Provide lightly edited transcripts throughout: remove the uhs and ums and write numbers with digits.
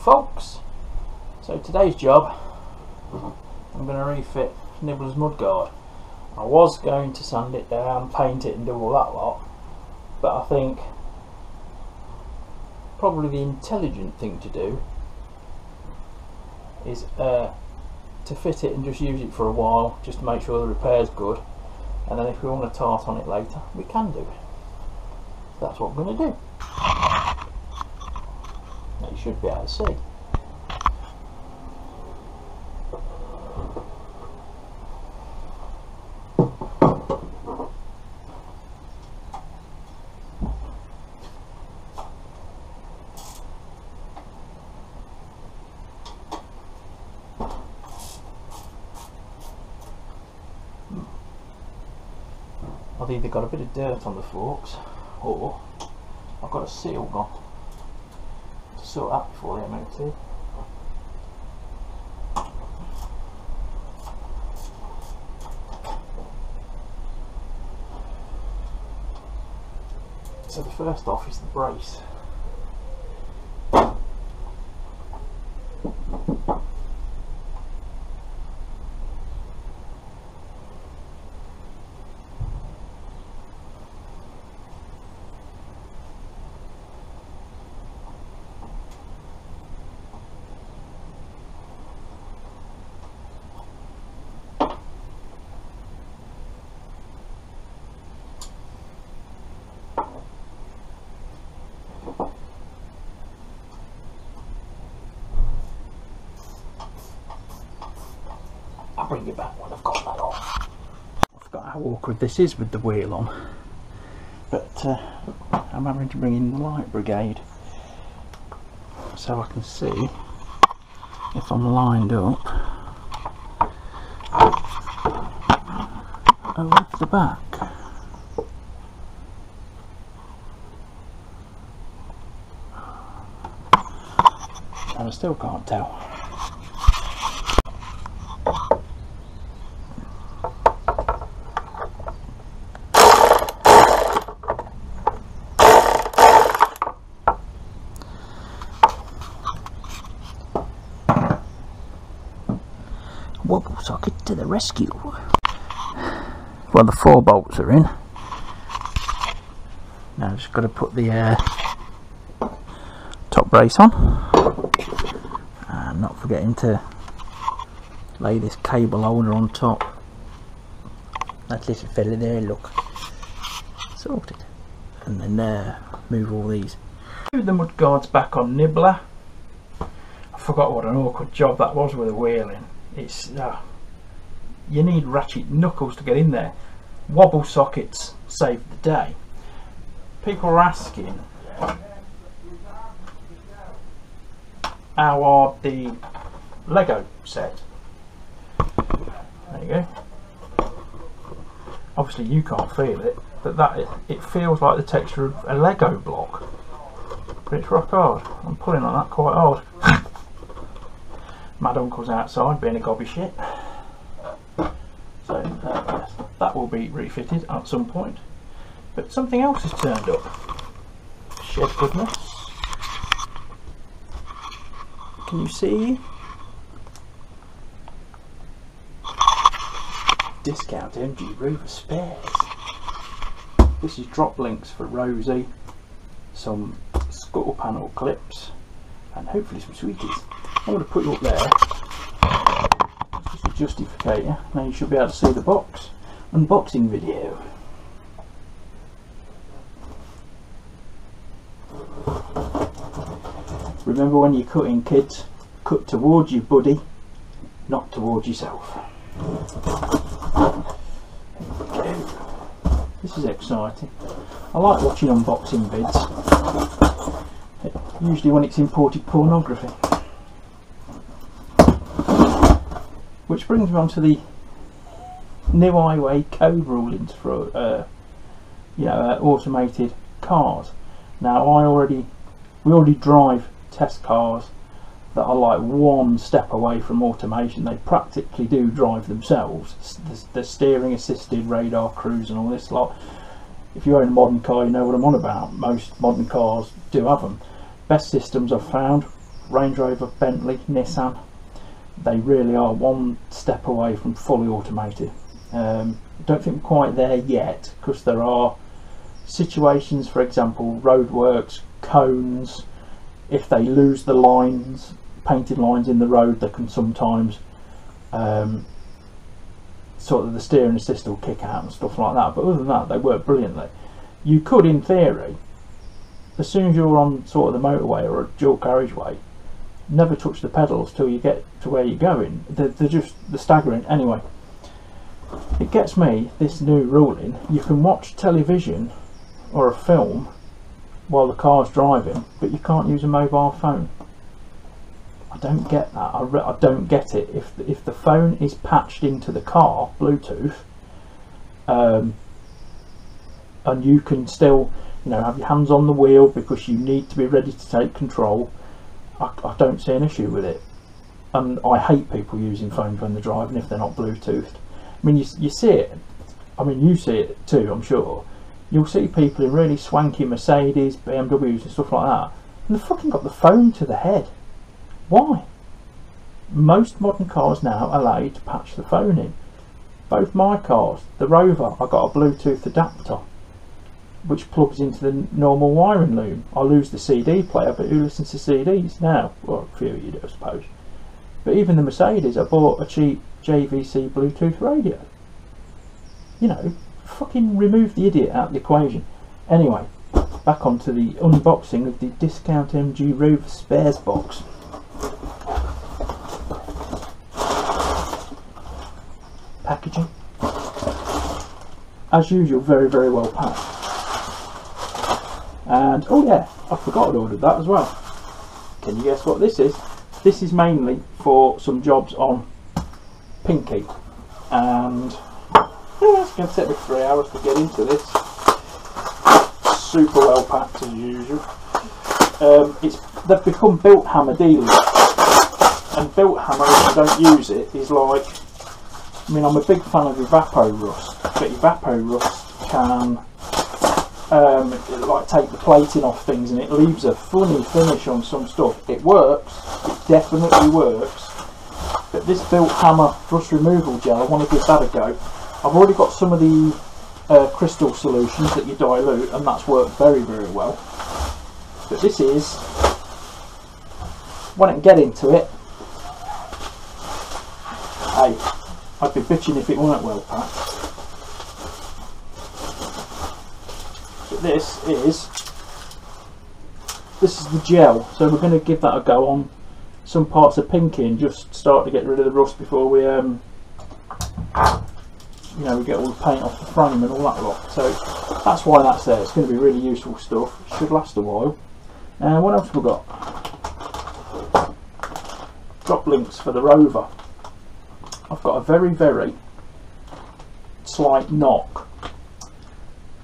folks, so today's job, I'm going to refit Nibblers mudguard. I was going to sand it down, paint it and do all that lot, but I think probably the intelligent thing to do is to fit it and just use it for a while, just to make sure the repair's good, and then if we want to tart on it later, we can do it. That's what I'm going to do. Now you should be able to see. I've either got a bit of dirt on the forks or I've got a seal gone. To sort that before the MOT. So the first off is the brace. I'll bring you back when I've got that off. I forgot how awkward this is with the wheel on, but I'm having to bring in the light brigade so I can see if I'm lined up over the back. And I still can't tell. Wobble socket to the rescue. Well, the 4 bolts are in. Now I've just got to put the top brace on, and not forgetting to lay this cable holder on top. That little fella there, look, sorted. And then move all these. Move the mudguards back on Nibbler. I forgot what an awkward job that was with the wheeling. It's you need ratchet knuckles to get in there. Wobble sockets save the day. People are asking how are the Lego set. There you go. Obviously you can't feel it, but it feels like the texture of a Lego block, but it's rock hard. I'm pulling on that quite hard. Mad Uncle's outside being a gobby shit. So yes, that will be refitted at some point. But something else has turned up. Shed goodness. Can you see? Discount MG Rover spares. This is drop links for Rosie, some scuttle panel clips, and hopefully some sweeties. I'm going to put you up there, just to justify you. Now you should be able to see the box unboxing video. Remember, when you're cutting, kids, cut towards you, buddy, not towards yourself. This is exciting. I like watching unboxing vids, usually when it's imported pornography. Which brings me on to the new highway code rulings for automated cars. Now we already drive test cars that are like one step away from automation. They practically do drive themselves. The steering assisted, radar cruise and all this lot. If you own a modern car, you know what I'm on about. Most modern cars do have them. Best systems I've found, Range Rover, Bentley, Nissan, they really are one step away from fully automated. Don't think we're quite there yet, because there are situations, for example, roadworks, cones, if they lose the lines, painted lines in the road, they can sometimes sort of the steering assist will kick out and stuff like that, but other than that they work brilliantly. You could, in theory, as soon as you're on sort of the motorway or a dual carriageway, never touch the pedals till you get to where you're going. They're staggering. Anyway, it gets me, this new ruling, you can watch television or a film while the car's driving, but you can't use a mobile phone. I don't get that. I don't get it. If the phone is patched into the car, Bluetooth, and you can still, you know, have your hands on the wheel because you need to be ready to take control, I don't see an issue with it. And I hate people using phones when they're driving if they're not Bluetoothed. I mean, you see it. I mean, you see it too, I'm sure. You'll see people in really swanky Mercedes, BMWs and stuff like that, and they've fucking got the phone to the head. Why? Most modern cars now allow you to patch the phone in. Both my cars, the Rover, I got a Bluetooth adapter which plugs into the normal wiring loom. I lose the CD player, but who listens to CDs now? Well, a few of you do, I suppose. But even the Mercedes, I bought a cheap JVC Bluetooth radio. You know, fucking remove the idiot out of the equation. Anyway, back onto the unboxing of the Discount MG Rover spares box. Packaging, as usual, very, very well packed. And oh yeah, I forgot I'd ordered that as well. Can you guess what this is? This is mainly for some jobs on Pinky, and yeah, it's going to take me 3 hours to get into this. Super well packed as usual. They've become Built Hammer dealers, and Built Hammer, if you don't use it, is like, I mean, I'm a big fan of Evapo Rust, but Evapo Rust can like take the plating off things, and it leaves a funny finish on some stuff. It works, it definitely works, but this Built Hammer rust removal gel, I want to give that a go. I've already got some of the crystal solutions that you dilute, and that's worked very, very well. But this is, when I get into it, hey, I'd be bitching if it weren't well packed. But this is the gel, so we're going to give that a go on some parts of Pinky and just start to get rid of the rust before we you know, we get all the paint off the frame and all that lot. So that's why that's there. It's going to be really useful stuff. It should last a while. And what else have we got? Drop links for the Rover. I've got a very, very slight knock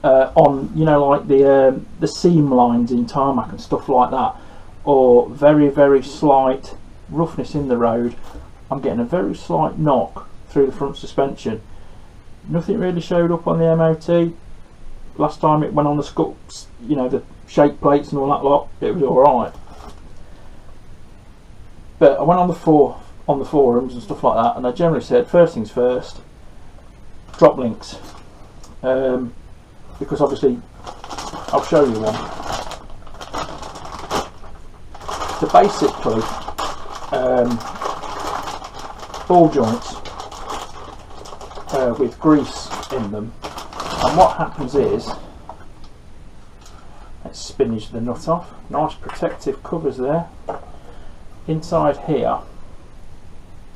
on, you know, like the seam lines in tarmac and stuff like that, or very, very slight roughness in the road. I'm getting a very slight knock through the front suspension. Nothing really showed up on the MOT. Last time it went on the scups, you know, the shake plates and all that lot, it was alright. But I went on the forums and stuff like that, and I generally said, first things first, drop links. Because obviously, I'll show you one. So basically, ball joints with grease in them, and what happens is, let's spinach the nut off. Nice protective covers there. Inside here,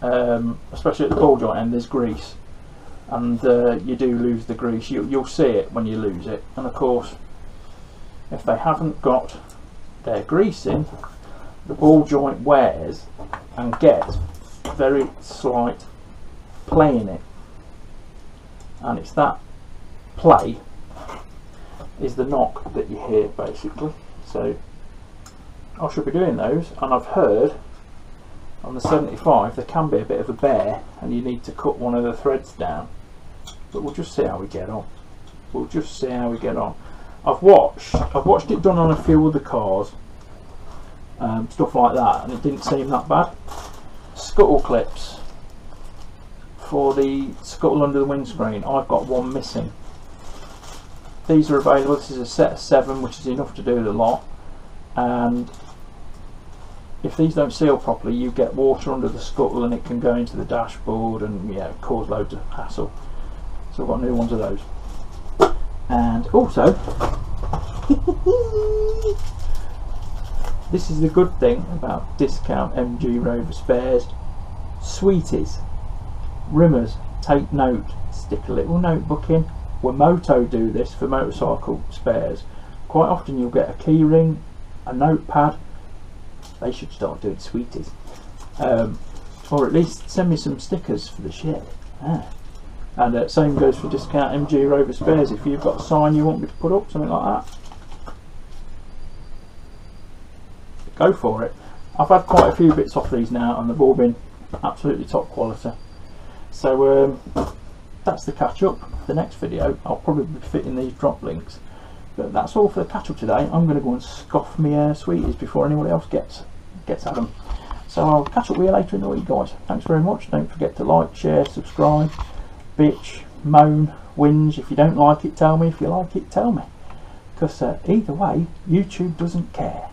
especially at the ball joint end, there's grease, and you do lose the grease. You'll see it when you lose it, and of course, if they haven't got their grease in, the ball joint wears and gets very slight play in it, and it's that play is the knock that you hear basically. So I should be doing those, and I've heard on the 75 there can be a bit of a bear and you need to cut one of the threads down, but we'll just see how we get on. We'll just see how we get on. I've watched it done on a few other cars, stuff like that, and it didn't seem that bad. Scuttle clips for the scuttle under the windscreen, I've got one missing. These are available. This is a set of 7, which is enough to do the lot, and if these don't seal properly, you get water under the scuttle and it can go into the dashboard and cause loads of hassle. So I've got new ones of those. And also this is the good thing about discount MG Rover spares: sweeties, rimmers. Take note, stick a little notebook in. Wamoto do this for motorcycle spares. Quite often you'll get a key ring, a notepad. They should start doing sweeties, or at least send me some stickers for the shed. And same goes for discount MG Rover spares. If you've got a sign you want me to put up, something like that, go for it. I've had quite a few bits off these now, and they've all been absolutely top quality. So that's the catch up. The next video I'll probably be fitting these drop links, but that's all for the catch up today. I'm going to go and scoff my sweeties before anybody else gets at them. So I'll catch up with you later in the week, guys. Thanks very much. Don't forget to like, share, subscribe, bitch, moan, whinge. If you don't like it, tell me. If you like it, tell me, because either way, YouTube doesn't care.